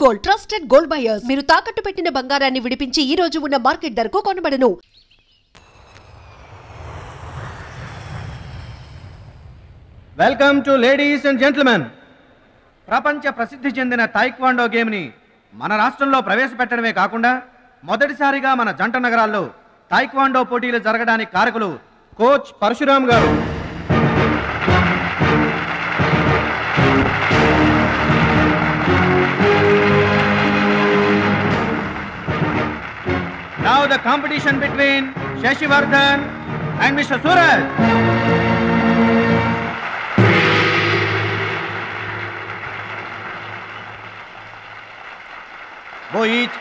Gold trusted gold buyers. మీరు తాకట్టు పెట్టిన బంగారాన్ని విడిపించి ఈ రోజు ఉన్న మార్కెట్ ధరకు కొనబడను. Welcome to ladies and gentlemen. ప్రపంచ ప్రసిద్ధి చెందిన టైక్వాండో గేమ్ని మన రాష్ట్రంలో ప్రవేశపెట్టడమే కాకుండా మొదటిసారిగా మన జంట నగరాల్లో టైక్వాండో పోటీలు జరగడానికి కారకులు కోచ్ పరశురామ్ గారు. Now the competition between Shashivardhan and Mr. Suraj. Go each.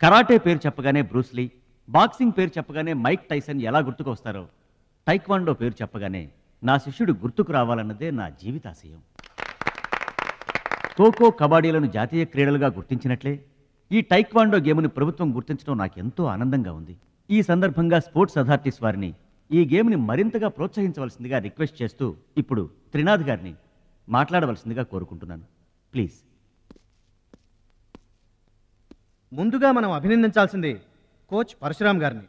Karate పేరు చెప్పగానే బ్రూస్లీ, బాక్సింగ్ పేరు చెప్పగానే మైక్ టైసన్ ఎలా గుర్తుకొస్తారో టైక్వాండో పేరు చెప్పగానే నా శిష్యుడు గుర్తుకు రావాలన్నదే నా జీవితాశయం. ఖోఖో, కబడ్డీలను జాతీయ క్రీడలుగా గుర్తించినట్లే ఈ టైక్వాండో గేమ్ని ప్రభుత్వం గుర్తించడం నాకెంతో ఆనందంగా ఉంది. ఈ సందర్భంగా స్పోర్ట్స్ అథారిటీస్ వారిని ఈ గేమ్ని మరింతగా ప్రోత్సహించవలసిందిగా రిక్వెస్ట్ చేస్తూ ఇప్పుడు త్రినాథ్ గారిని మాట్లాడవలసిందిగా కోరుకుంటున్నాను. ప్లీజ్. ముందుగా మనం అభినందించాల్సింది కోచ్ పరశురామ్ గారిని.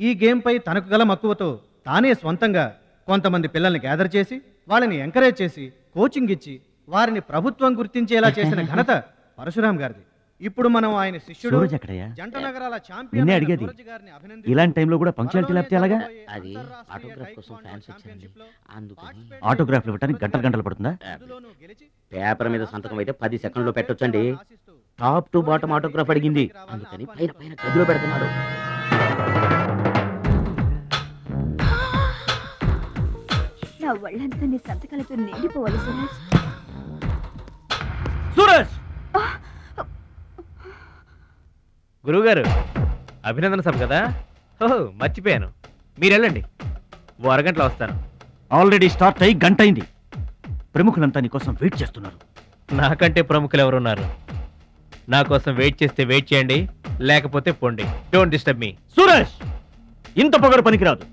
ఈ గేమ్పై తనకు గల మక్కువతో తానే స్వంతంగా కొంతమంది పిల్లల్ని గ్యాదర్ చేసి వాళ్ళని ఎంకరేజ్ చేసి కోచింగ్ ఇచ్చి వారిని ప్రభుత్వం గుర్తించేలా చేసిన ఘనత పరశురామ్ గారిది. ఇప్పుడు మనం ఆయన శిష్యుడు జంట నగరాల ఛాంపియన్ సూరజ్ గారిని అభినందించాలి. ఇలాంటి టైంలో కూడా పంక్చువాలిటీ లేకపోతే ఎలాగా? అది ఆటోగ్రాఫ్ కోసం ఫ్యాన్స్ వచ్చారండి, అందుకని. ఆటోగ్రాఫ్లు ఇవ్వడానికి గంటలు పడుతుందా? పేపర్ మీద సంతకం అయితే 10 సెకండ్లో పెట్టొచ్చండి. టాప్ టు బాటమ్ ఆటోగ్రాఫ్ అడిగింది, అందుకని పైన పైన గదిలో పెడుతున్నాడు. నా వాళ్ళంతా నీ సంతకాలతో నిండిపోవాలి సురేష్. సూరజ్! గురువుగారు, అభినందన సభ కదా? ఓహో, మర్చిపోయాను. మీరు వెళ్ళండి, ఓ అరగంటలో వస్తాను. ఆల్రెడీ స్టార్ట్ అయ్యి గంట అయింది. ప్రముఖులంతా నీ కోసం వెయిట్ చేస్తున్నారు. నాకంటే ప్రముఖులు ఎవరున్నారు? నా కోసం వెయిట్ చేస్తే వెయిట్ చేయండి, లేకపోతే పోండి. Don't disturb me. సూరజ్, ఇంత పొగరు పనికిరాదు.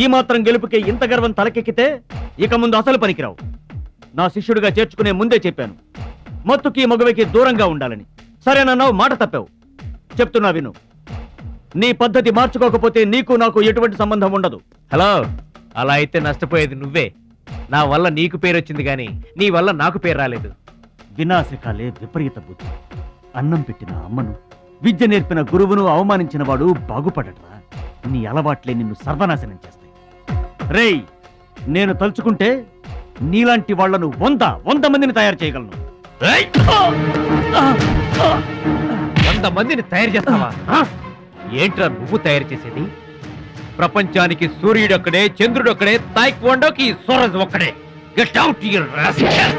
ఈ మాత్రం గెలుపుకే ఇంత గర్వం తలకెక్కితే ఇక ముందు అసలు పనికిరావు. నా శిష్యుడిగా చేర్చుకునే ముందే చెప్పాను, మత్తుకి మగవికి దూరంగా ఉండాలని. సరేనన్నావు, మాట తప్పావు. చెప్తున్నా విను. నీ పద్ధతి మార్చుకోకపోతే నీకు నాకు ఎటువంటి సంబంధం ఉండదు. హలో, అలా అయితే నష్టపోయేది నువ్వే. నా వల్ల నీకు పేరు వచ్చింది కానీ నీ వల్ల నాకు పేరు రాలేదు. వినాశకాలే విపరీత బుద్ధి. అన్నం పెట్టిన అమ్మను, విద్య నేర్పిన గురువును అవమానించిన వాడు బాగుపడట్రా. నీ అలవాట్లే నిన్ను సర్వనాశనం చేస్తాయి. రేయ్, నేను తలుచుకుంటే నీలాంటి వాళ్లను 100 మందిని తయారు చేయగలను. 100 మందిని తయారు చేస్తావా? ఏంట్రా నువ్వు తయారు చేసేది? ప్రపంచానికి సూర్యుడు ఒక్కడే, చంద్రుడు ఒక్కడే, టైక్వాండోకి సూరజ్ ఒక్కడే. Get out your rascal.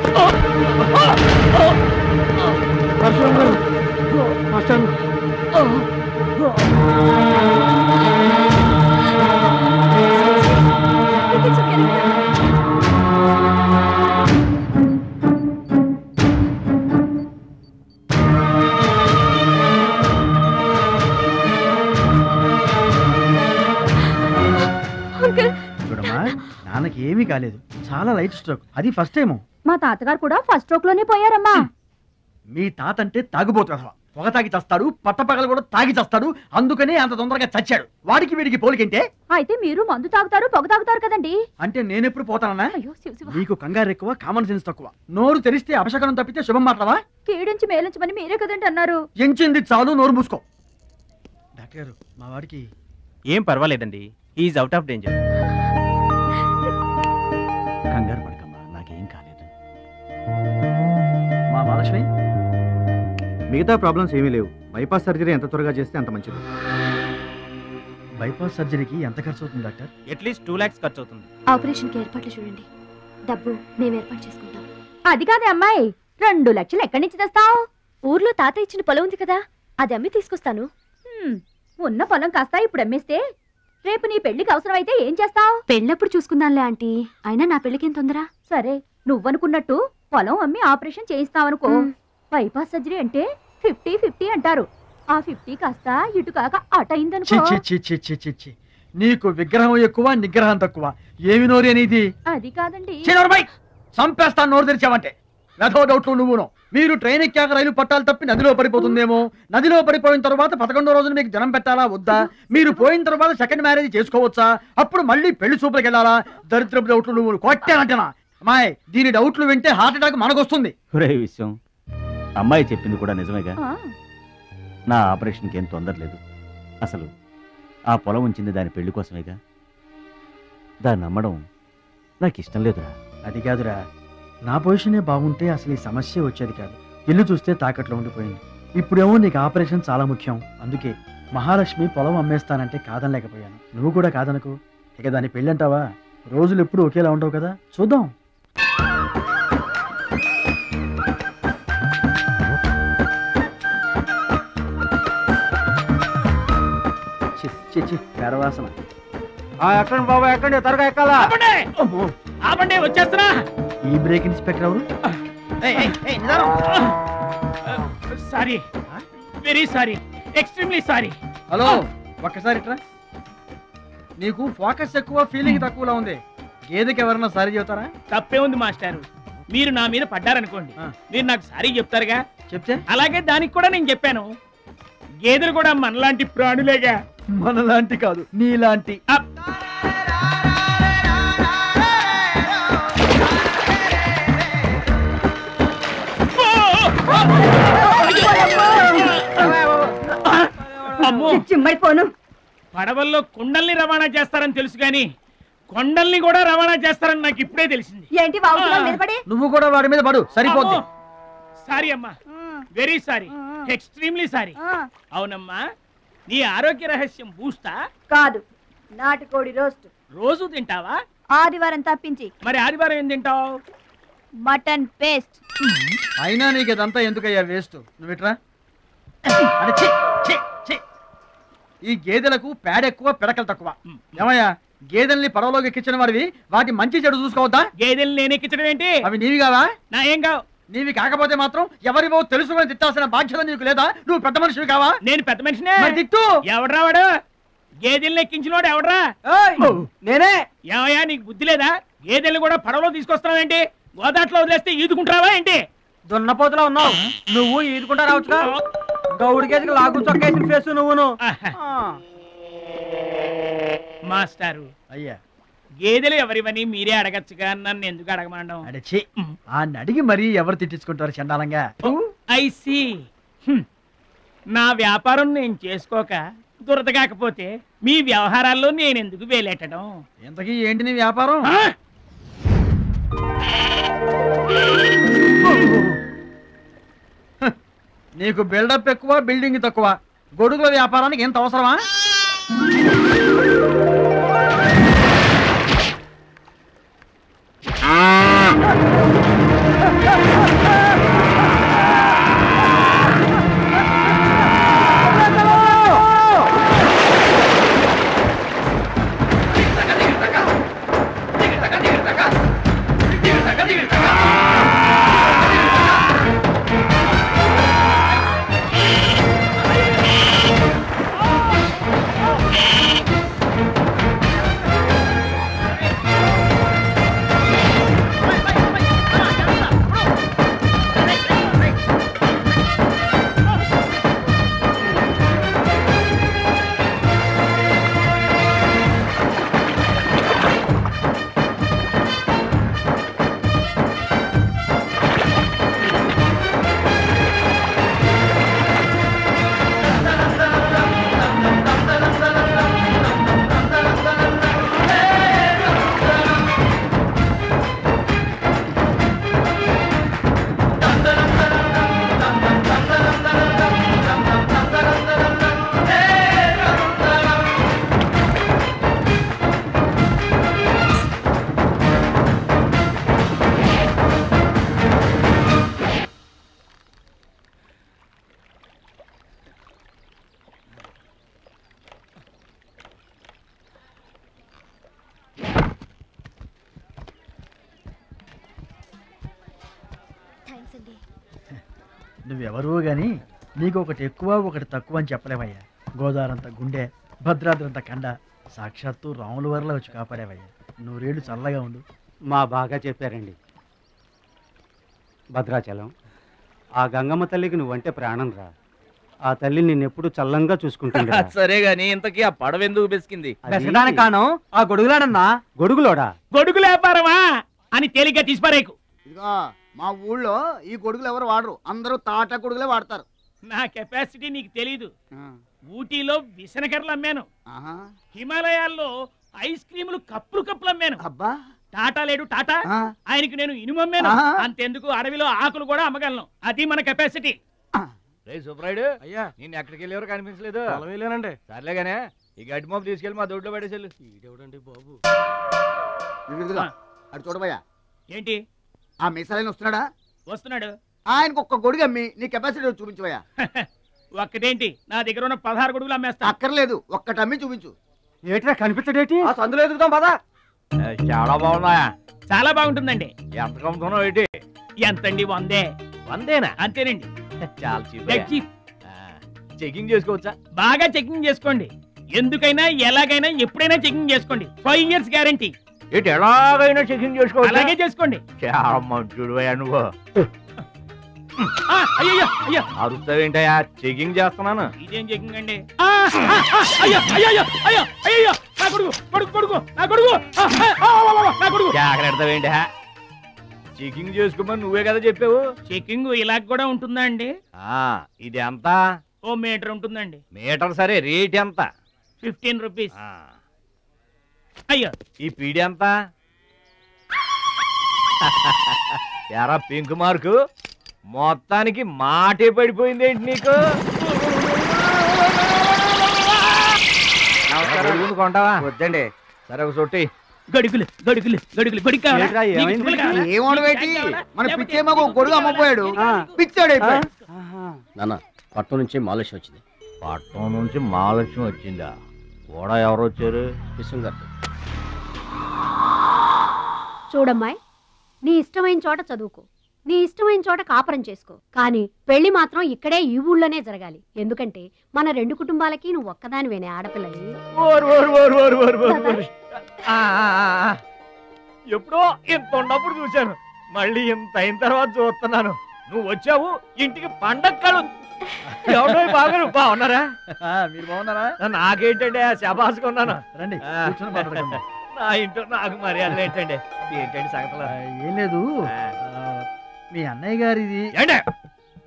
చూడమ్మా, నాన్నకి ఏమీ కాలేదు, చాలా లైట్ స్ట్రోక్, అది ఫస్ట్ టైము. మా తాతగారు కూడా ఫస్ట్ స్ట్రోక్ లోనే పోయారమ్మా. మీ తాత అంటే తాగుబోతు, పొగ తాగి చస్తాడు, పట్టపగలు కూడా తాగి చస్తాడు, అందుకనే అంత తొందరగా చచ్చాడు. వాడికి వీడికి పోలికంటే. అయితే మీరు మందు తాగుతారు, పొగ తాగుతారు కదండి. అంటే నేనెప్పుడు పోతానన్నా? అయ్యో శివ శివ. నీకు కంగారు ఎక్కువ, కామన్ సెన్స్ తక్కువ. నోరు తెరిస్తే అపశకనం తప్పితే శుభం మాట్లాడవా? కీడించి మేలించమని మీరే కదండి అన్నారు. ఎంచింది చాలు, నోరు మూసుకో. డాక్టర్ గారు, మా వాడికి ఏం పర్వాలేదండి, ఈజ్ అవుట్ ఆఫ్ డేంజర్. కంగారు పడకమ్మా, నాకేం కాలేదు. మా మహాలక్ష్మి, మిగతా ప్రాబ్లమ్స్ ఏమీ లేవు. బైపాస్ సర్జరీ ఎంత త్వరగా చేస్తే అంత మంచిది. బైపాస్ సర్జరీకి ఎంత ఖర్చు అవుతుంది డాక్టర్? అట్లీస్ట్ 2 lakhs ఖర్చు అవుతుంది. ఆపరేషన్ కి ఏర్పాట్లు చూడండి, డబ్బు మేము ఏర్పాటు చేసుకుంటాం. అది కాదే అమ్మాయి, 2 లక్షలు ఎక్కడి నుంచి తెస్తావు? ఊర్లో తాత ఇచ్చిన పొలం ఉంది కదా, అది అమ్మి తీసుకొస్తాను. ఉన్న పొలం కాస్త ఇప్పుడు అమ్మేస్తే రేపు నీ పెళ్లికి అవసరమైతే ఏం చేస్తావు? పెళ్ళప్పుడు చూసుకుందాంలే ఆంటీ, అయినా నా పెళ్లికేం తొందర. సరే, నువ్వనుకున్నట్టు పొలం అమ్మి ఆపరేషన్ చేయిస్తావనుకో. బైపాస్ సర్జరీ అంటే 50-50 అంటారు. ఆ 50 కాస్త ఇటు కాక అట అయిందనుకో. నీకు విగ్రహం ఎక్కువ, నిగ్రహం తక్కువ. ఏమి నోరు అనేది? అది కాదండి. చంపేస్తాను నోరు తెరిచావంటే. వెధో డౌట్లు నువ్వును. మీరు ట్రైన్ ఎక్కాక రైలు పట్టాలు తప్పి నదిలో పడిపోతుందేమో. నదిలో పడిపోయిన తర్వాత 11వ రోజున మీకు జనం పెట్టాలా వద్దా? మీరు పోయిన తర్వాత సెకండ్ మ్యారేజ్ చేసుకోవచ్చా? అప్పుడు మళ్ళీ పెళ్లి చూపులకు వెళ్ళాలా? దరిద్రపు డౌట్లు నువ్వు కొట్టానంటనా? అమ్మాయి, దీని డౌట్లు వింటే హార్ట్ అటాక్ మనకొస్తుంది. ఒరే విషయం, అమ్మాయి చెప్పింది కూడా నిజమేగా. నా ఆపరేషన్కి ఏం తొందర లేదు. అసలు ఆ పొలం ఉంచింది దాని పెళ్లి కోసమేగా. దాన్ని నమ్మడం నాకు ఇష్టం లేదురా. అది కాదురా, నా పొజిషనే బాగుంటే అసలు ఈ సమస్య వచ్చేది కాదు. ఇల్లు చూస్తే తాకట్లో ఉండిపోయింది. ఇప్పుడేమో నీకు ఆపరేషన్ చాలా ముఖ్యం. అందుకే మహాలక్ష్మి పొలం అమ్మేస్తానంటే కాదనలేకపోయాను. నువ్వు కూడా కాదనుకో. ఇక దాని పెళ్ళంటావా? రోజులు ఎప్పుడు ఒకేలా ఉండవు కదా, చూద్దాం. గర్వాసన. ఎక్కండి బాబా, ఎక్కండి, త్వరగా ఎక్కాలా. వచ్చేస్తున్నా. ఈ బ్రేక్ ఇన్స్పెక్టర్ ఎవరు? Sorry, very sorry, extremely sorry. Hello, ఒక్కసారి ఇట్రా. నీకు ఫోకస్ ఎక్కువ, ఫీలింగ్ తక్కువలా ఉంది. గేదెకి ఎవరన్నా సారీ చెబుతారా? తప్పే ఉంది మాస్టారు. మీరు నా మీద పడ్డారనుకోండి, మీరు నాకు సారీ చెప్తారుగా. చెప్తే అలాగే దానికి కూడా నేను చెప్పాను. గేదెలు కూడా మనలాంటి ప్రాణులేగా. మనలాంటి కాదు, నీలాంటి. అమ్మో, చిమ్మైపోను. పడవల్లో కుండల్ని రవాణా చేస్తారని తెలుసు గాని కొండల్ని కూడా రవాణా చేస్తారని నాకు ఇప్పుడే తెలిసింది. ఏంటి బాగుంటుందా నిలబడి? నువ్వు కూడా వాడి మీద పడు, సరిపోద్ది. సారీ అమ్మా, వెరీ సారీ, ఎక్స్ట్రీమ్లీ సారీ. అవునమ్మా, నీ ఆరోగ్య రహస్యం బూస్తా కాదు, నాటుకోడి రోస్ట్. రోజు తింటావా? ఆదివారం తప్పించి. మరి ఆదివారం ఏం తింటావు? Mutton paste. అయినా నీకు ఇదంతా ఎందుకయ్యా వేస్ట్? నువ్వు ఇట్రా. ఈ గేదెలకు పేడ ఎక్కువ, పిడకలు తక్కువ. ఏమయ్యా, గేదెల్ని పడవలోకి ఎక్కించిన వాడివి, వాటి మంచి చెడు చూసుకోవద్దా? గేదెల్ని నేను ఎక్కించడం ఏంటి? అవి నీవి కావా? నా ఏం కావు. నీవి కాకపోతే మాత్రం ఎవరివో తెలుసుకొని తిట్టాల్సిన బాధ్యత నీకు లేదా? నువ్వు పెద్ద మనిషివి కావా? నేను పెద్ద మనిషినే. తిట్టు. ఎవడ్రా వాడు? గేదెల్ని ఎక్కించినోడు ఎవడ్రా? నేనే. ఏమయ్యా, నీకు బుద్ధి లేదా? గేదెల్ని కూడా పడవలో తీసుకొస్తున్నావేంటి? గోదాట్లో వదిలేస్తే ఈదుకుంటావా ఏంటి? దున్నపోతులా ఉన్నావు నువ్వు. ఈదుకుంటా రావచ్చుగా. గౌడి గేదెకి లాగు చొక్కేసిన ఫేస్ నువ్వును. మాస్టారు, అయ్యా, గేదెలు ఎవరివని మీరే అడగచ్చుగా, నన్ను ఎందుకు అడగమండం? అడచి ఆ అడిగి మరీ ఎవరు తిట్టించుకుంటారు చండాలంగా? I see. నా వ్యాపారం నేను చేసుకోక దురద కాకపోతే మీ వ్యవహారాల్లో నేను ఎందుకు వేలెట్టడం? ఇంతకీ ఏంటి నీ వ్యాపారం? నీకు బిల్డప్ ఎక్కువ, బిల్డింగ్ తక్కువ. గొడుగుల వ్యాపారానికి ఎంత అవసరమా? అండి. నువ్వెవరూ గాని నీకు ఒకటి ఎక్కువ ఒకటి తక్కువ అని చెప్పలేవయ్యా. గోదావరంత గుండె, భద్రాద్రంత కండ, సాక్షాత్తు రాముల వరలో వచ్చి కాపాడేవయ్యా. నూరేళ్ళు చల్లగా ఉండు. మా బాగా చెప్పారండి. భద్రాచలం, ఆ గంగమ్మ తల్లికి నువ్వంటే ప్రాణం రా. ఆ తల్లి నిన్నెప్పుడు చల్లంగా చూసుకుంటుంది. సరే గాని ఇంతకీ ఆ పడవ ఎందుకు బెసికింది? బెసడానికి కాను ఆ గొడుగులాడన్నా. గొడుగులోడా? గొడుగులు వ్యాపారమా అని తేలిగ్గా తీసిపారేకు. ఇదిగో మా ఊళ్ళో ఈ గొడుగులు ఎవరు వాడరు, అందరూ తాటా గొడుగులే వాడతారు. నా కెపాసిటీ నీకు తెలీదు. ఊటీలో విసనకర్రలు అమ్మాను, హిమాలయాల్లో ఐస్ క్రీములు కప్పులు అమ్మాను. అబ్బా టాటా లేడు టాటా, ఆయనకి నేను ఇనుము అమ్మాను. అంతెందుకు అడవిలో ఆకులు కూడా అమ్మగలను. అది మన కెపాసిటీ. సుబ్రాయుడు అయ్యా, నేను ఎక్కడికి వెళ్ళేవారు కనిపించలేదు. వెళ్ళానండి. సర్లేగానే ఈ గడ్డి మోపు తీసుకెళ్ళి మా దొడ్లో పడేసేళ్ళు. ఈడెవడండి బాబు? అది చూడబోయా. ఏంటి ఆ మిసాలైన వస్తున్నాడా? వస్తున్నాడు. ఆయనకు ఒక్క గొడుగు అమ్మి నీ కెపాసిటీ చూపించబోయా. ఒక్కటేంటి, నా దగ్గర ఉన్న 16 గొడుగులు అమ్మేస్తా. అక్కర్లేదు, ఒక్కటి అమ్మి చూపించు. ఏట్రా కనిపించడేటి? ఆ సందులో ఎదుగుతాం పదా. చాలా బాగున్నాయా? చాలా బాగుంటుందండి. ఎంత కమ్ముతున్నావు ఏంటి? ఎంతండి? 100. 100 అంతేనండి. చాలా చీప్. చెకింగ్ చేసుకోవచ్చా? బాగా చెకింగ్ చేసుకోండి. ఎందుకైనా ఎలాగైనా ఎప్పుడైనా చెకింగ్ చేసుకోండి. 5 years గ్యారంటీ. ఏంటి ఎలాగైనా చెకింగ్ చేసుకోవచ్చు? అలాగే చేసుకోండి. చాలా మంచుడు అయ్యా నువ్వు. అయ్యో అయ్యో అరుస్తావేంటయ్యా? చెకింగ్ చేస్తున్నాను. ఇదేం చెకింగ్ అండి? అయ్యో అయ్యో అయ్యో అయ్యో నా కొడుకు కొడుకు కొడుకు నా కొడుకు నా కొడుకు. జాగ్రత్తవేంటి? చెకింగ్ చేసుకోమని నువ్వే కదా చెప్పావు. చెకింగ్ ఇలా కూడా ఉంటుందా అండి? ఇది ఎంత? ఓ మీటర్ ఉంటుందండి. మీటర్ సరే, రేట్ ఎంత? 15 రూపీస్. అయ్యో ఈ పీడి ఎంత? ఎరా పింక్ మార్కు, మొత్తానికి మాటే పడిపోయింది ఏంటి నీకు? కొంటావా? వద్దండి. సరే ఒక సొట్టి. గడుగులు గడుగులు గడుగులు గొడుగు కావాలా? ఏమోడవేటి మన పిచ్చే మాకు గొడుగు అమ్మపోయాడు, పిచ్చాడు అయిపోయాడు. నాన్న పట్నం నుంచి మహాలక్ష్మి వచ్చింది. పట్నం నుంచి మహాలక్ష్మి వచ్చిందా? కూడా ఎవరు వచ్చారు? విశ్వం గారు. చూడమ్మాయి, నీ ఇష్టమైన చోట చదువుకో, నీ ఇష్టమైన చోట కాపురం చేసుకో, కానీ పెళ్లి మాత్రం ఇక్కడే ఈ ఊళ్ళోనే జరగాలి. ఎందుకంటే మన 2 కుటుంబాలకి నువ్వు ఒక్కదానివేనే ఆడపిల్లని. ఎప్పుడో ఇంత ఉన్నప్పుడు చూశాను, మళ్ళీ ఇంత అయిన తర్వాత చూస్తున్నాను. నువ్వు వచ్చావు ఇంటికి పండక్కలు. ఎవరో బాగారు బాగున్నారా? మీరు బాగున్నారా? నాకేంటండి శబాసుకున్నాను. రండి కూర్చొని మాట్లాడుకుందాం. నా ఇంట్లో నాకు మర్యాదలు ఏంటండి? ఏంటండి సంగతులు? ఏం లేదు, మీ అన్నయ్య గారిది. ఏంటే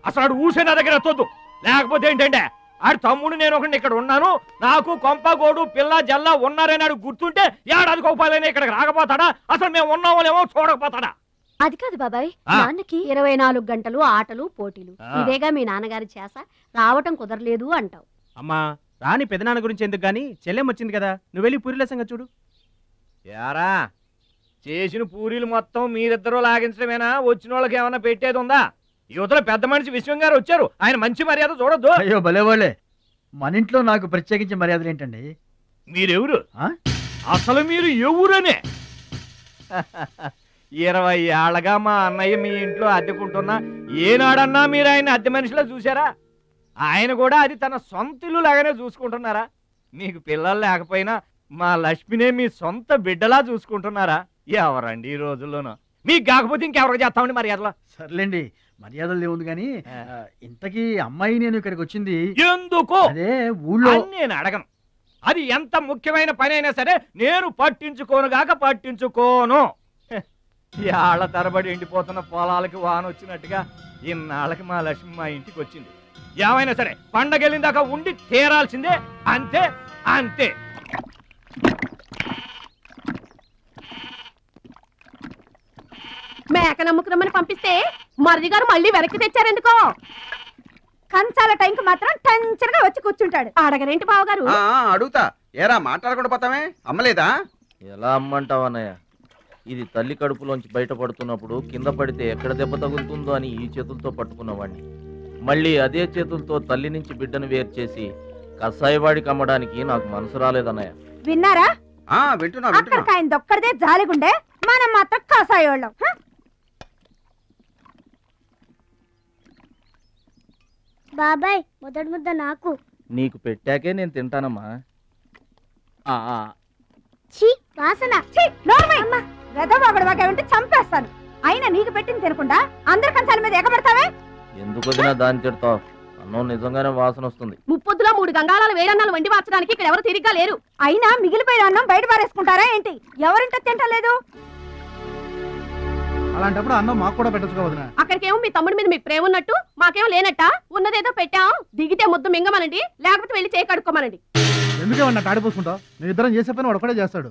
అసలు ఊసే నా దగ్గర ఎత్తొద్దు, లేకపోతే ఏంటంటే ఆడు తమ్ముడు నేను ఒకటి ఇక్కడ ఉన్నాను, నాకు కొంపగోడు పిల్ల జల్లా ఉన్నారని ఆడు గుర్తుంటే ఏడాది కోపాలని ఇక్కడికి రాకపోతాడా? అసలు మేము ఉన్నామోలేమో చూడకపోతాడా? అది కాదు బాబాయ్, నాన్నకి 24 గంటలు ఆటలు పోటీలు, ఇదేగా మీ నాన్నగారి చేస. రావటం కుదరలేదు అంటావు. అమ్మా రాని పెదనాన్న గురించి ఎందుకు గాని, చెల్లెం వచ్చింది కదా, నువ్వు వెళ్ళి పూరిల సంగతి చూడు. యారా చేసిన పూరీలు మొత్తం మీరిద్దరూ లాగించడమేనా? వచ్చిన వాళ్ళకి ఏమన్నా పెట్టేది ఉందా? యువతలో పెద్ద మనిషి విశ్వం గారు వచ్చారు, ఆయన మంచి మర్యాద చూడొద్దు. అయ్యో భలేవాళ్ళే, మన ఇంట్లో నాకు ప్రత్యేకించి మర్యాదలు ఏంటండి? మీరెవరు అసలు? మీరు ఎవరనే? 20 ఏళ్ళగా మా అన్నయ్య మీ ఇంట్లో అద్దెకుంటున్నా ఏనాడన్నా మీరు ఆయన అద్దె మనిషిలో చూసారా? ఆయన కూడా అది తన సొంత ఇల్లు లాగానే చూసుకుంటున్నారా? మీకు పిల్లలు లేకపోయినా మా లక్ష్మినే మీ సొంత బిడ్డలా చూసుకుంటున్నారా? ఎవరండి ఈ రోజుల్లోనూ? మీకు కాకపోతే ఇంకెవరికి చేస్తామండి మర్యాదలో? సర్లేండి, మర్యాదలు ఏముంది కానీ ఇంతకీ అమ్మాయి నేను ఇక్కడికి వచ్చింది ఎందుకు? అదే ఊళ్ళో. నేను అడగను, అది ఎంత ముఖ్యమైన పని అయినా సరే నేను పట్టించుకోనుగాక పట్టించుకోను. ఏళ్ల తరబడి ఎండిపోతున్న పొలాలకి వాన వచ్చినట్టుగా ఇన్నాళ్ళకి మా లక్ష్మి మా ఇంటికి వచ్చింది. ఏమైనా సరే పండగెళ్ళిన దాకా ఉండి తీరాల్సిందే, అంతే అంతే. మేక నమ్ముకురమ్మని పంపిస్తే మరిది గారు మళ్ళీ వెనక్కి తెచ్చారెందుకో? కంచాల టైంకి మాత్రం టంచరగా వచ్చి కూర్చుంటాడు. అడగరేంటి బావగారు? అడుగుతా, ఏరా మాట్లాడకుండా పోతామే, అమ్మలేదా? ఎలా అమ్మంటావు అన్నయ్య? ఇది తల్లి కడుపులోంచి బయటపడుతున్నప్పుడు కింద పడితే ఎక్కడ దెబ్బ తగులుతుందో అని ఈ చేతులతో పట్టుకున్నవాడిని, మళ్ళీ అదే చేతులతో తల్లి నుంచి బిడ్డను వేరు చేసి కసాయివాడికి అమ్మడానికి నాకు మనసు రాలేదన్నయ్య. విన్నారా? వింటున్నా. అక్కడికి ఆయన దొక్కడిదే జాలిగుండే, మనం మాత్రం కసాయోళ్ళం. బాబాయ్ మొదటి ముద్ద నాకు. నీకు పెట్టాకే నేను తింటానమ్మా. ఛీ వాసన. వెదవాగడవాగంటే చంపేస్తాను. అయినా నీకు పెట్టింది తినకుండా అందరి కంచాల మీద ఎగబడతావే. ఎందుకు వదినా దాన్ని తిడతావు? అన్నం నిజంగానే వాసన వస్తుంది. ముప్పొద్దులో 3 గంగాళాలు వేడన్నాలు వండి మార్చడానికి ఇక్కడ ఎవరు తిరిగ్గా లేరు. అయినా మిగిలిపోయిన అన్నం బయట పారేసుకుంటారా ఏంటి? ఎవరింట తింటలేదు? అలాంటప్పుడు అన్నం మాకు కూడా పెట్టచ్చు వదినా. అక్కడికేమో మీ తమ్ముడి మీద మీకు ప్రేమ ఉన్నట్టు మాకేమో లేనట్ట. ఉన్నదేదో పెట్టాం, దిగితే ముద్దు మింగమనండి, లేకపోతే వెళ్ళి చేయి కడుక్కోమనండి. ఎందుకే వాడిని తాడిపోసుకుంటావు? నేను ఇద్దరం చేసే పని వాడు ఒకటే చేస్తాడు.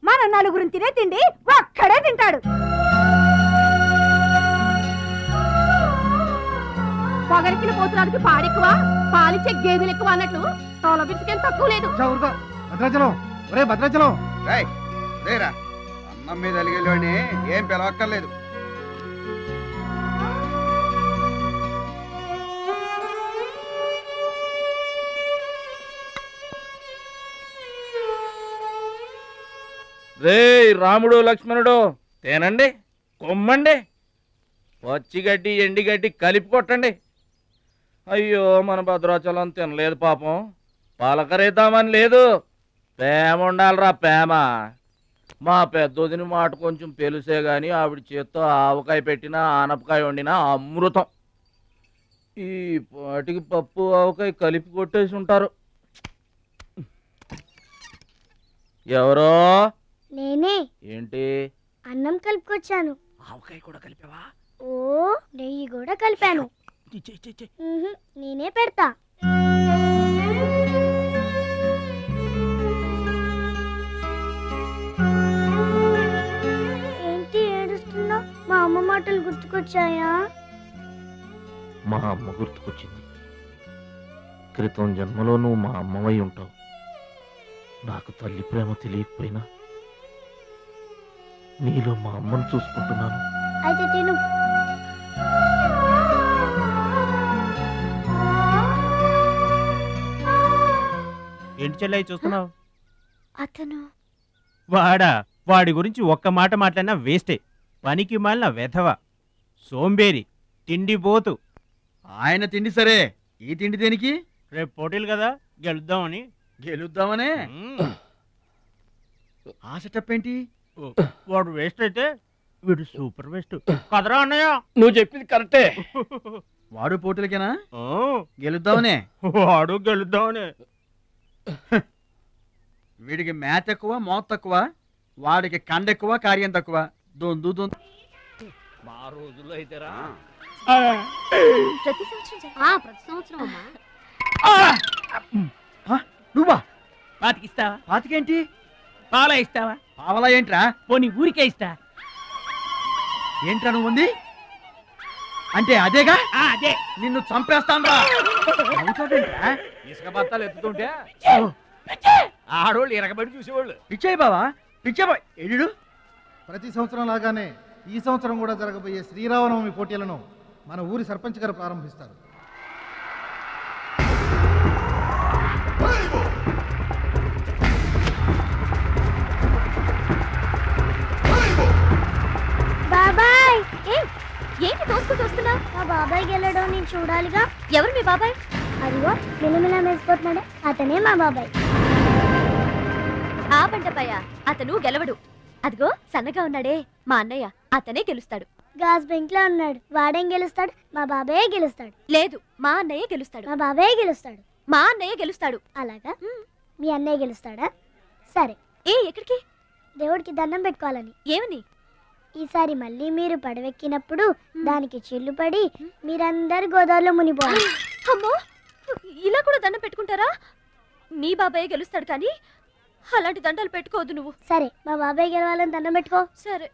మన నలుగురిని తినే తిండి ఒక్కడే తింటాడు. పొగరికిన పోతురానికి పాడెక్కువ, పాలిచ్చే గేదెలు ఎక్కువ అన్నట్లు తోల బిడ్డకేం తక్కువ లేదు. భద్రాచలం, ఒరే భద్రాచలం. అన్నం మీద అలిగేలోని ఏం పిలవక్కర్లేదు. రే రాముడు లక్ష్మణుడు తేనండి, కొమ్మండి, పచ్చిగడ్డి ఎండిగడ్డి కలిపి కొట్టండి. అయ్యో మన భద్రాచలం తినలేదు పాపం. పలకరేద్దామని లేదు, ప్రేమ ఉండాలిరా ప్రేమ. మా పెద్దోదిని మాట కొంచెం పెలుసే గాని ఆవిడ చేత్తో ఆవకాయ పెట్టినా ఆనపకాయ వండినా అమృతం. ఈ పాటికి పప్పు ఆవకాయ కలిపి కొట్టేసి ఉంటారు. ఎవరో నేనే. ఏంటి? అన్నం కలుపుకొచ్చాను. ఆవకాయ కూడా కలిపావా? ఓ నెయ్యి కూడా కలిపాను. నేనే పెడతా. ఏంటి ఏడుస్తున్నావు? మా అమ్మ మాటలు గుర్తుకొచ్చాయా? మా అమ్మ గుర్తుకొచ్చింది. క్రితం జన్మలో నువ్వు మా అమ్మవై ఉంటావు. నాకు తల్లి ప్రేమ తెలియకపోయినా నీలో మా అమ్మను చూసుకుంటున్నాను. అయితే తిను. ఏంటి చెల్లె చూస్తున్నావు? అతను వాడి గురించి ఒక్క మాట మాట్లాడినా వేస్టే. పనికి మాలిన వెధవ, సోంబేరి, తిండి పోతు. ఆయన తిండి సరే, ఈ తిండి దేనికి? రేపు పోటీలు కదా, గెలుద్దామని. గెలుద్దామనే? ఆ సెటప్ ఏంటి? వాడు వేస్ట్ అయితే వీడు సూపర్ వేస్ట్ కదరా అన్నయ్య. నువ్వు చెప్పింది కరెక్టే. వాడు పోటీలకేనా? గెలుద్దామనే? వాడు గెలుద్దామనే. వీడికి మ్యాథ్ ఎక్కువ, మోత్ తక్కువ. వాడికి కండ ఎక్కువ, కార్యం తక్కువ. దొందు దొందు. మా రోజుల్లో అయితేరా ప్రతి సంవత్సరం అమ్మా. నువ్వా? పాతికిస్తావా? పాతికేంటి? పాలా ఇస్తావా? పావలా ఏంట్రా? పోనీ ఊరికే ఇస్తా. ఏంట్రా నువ్వు ఉంది అంటే? అదేగా, అదే. నిన్ను చంపేస్తాను రా. ఇసుక బత్తాలు ఎత్తుతుంటే ఆడోళ్ళు ఇరగబడి చూసేవాళ్ళు. పిచ్చాయి బావా, పిచ్చాయి ఎడు. ప్రతి సంవత్సరం లాగానే ఈ సంవత్సరం కూడా జరగబోయే శ్రీరామనవమి పోటీలను మన ఊరి సర్పంచ్ గారు ప్రారంభిస్తారు. బాబాయ్ ఏంటి తోసుకుంటూ వస్తున్నావు? మా బాబాయ్ గెలడం నేను చూడాలిగా. ఎవరు మీ బాబాయ్? అదిగో మిలమిలా మెసిపోతున్నాడే, అతనే మా బాబాయ్. ఆ పంటపయ్య అతను గెలవడు. అదిగో సన్నగా ఉన్నాడే మా అన్నయ్య, అతనే గెలుస్తాడు. గాజ్ బెంక్ లో ఉన్నాడు, వాడేం గెలుస్తాడు? మా బాబాయే గెలుస్తాడు. లేదు, మా అన్నయ్య గెలుస్తాడు. మా బాబాయే గెలుస్తాడు. మా అన్నయ్య గెలుస్తాడు. అలాగా? మీ అన్నయ్య గెలుస్తాడా? సరే. ఎక్కడికి? దేవుడికి దండం పెట్టుకోవాలని. ఏమని? ఈసారి మళ్ళీ మీరు పడవెక్కినప్పుడు దానికి చిల్లు పడి మీరందరు గోదావరిలో మునిపోవాలి. అమ్మో, ఇలా కూడా దండం పెట్టుకుంటారా? మీ బాబాయ్ గెలుస్తాడు కానీ అలాంటి దండాలు పెట్టుకోవద్దు నువ్వు. సరే, మా బాబాయ్ గెలవాలని దండం పెట్టుకో. సరే.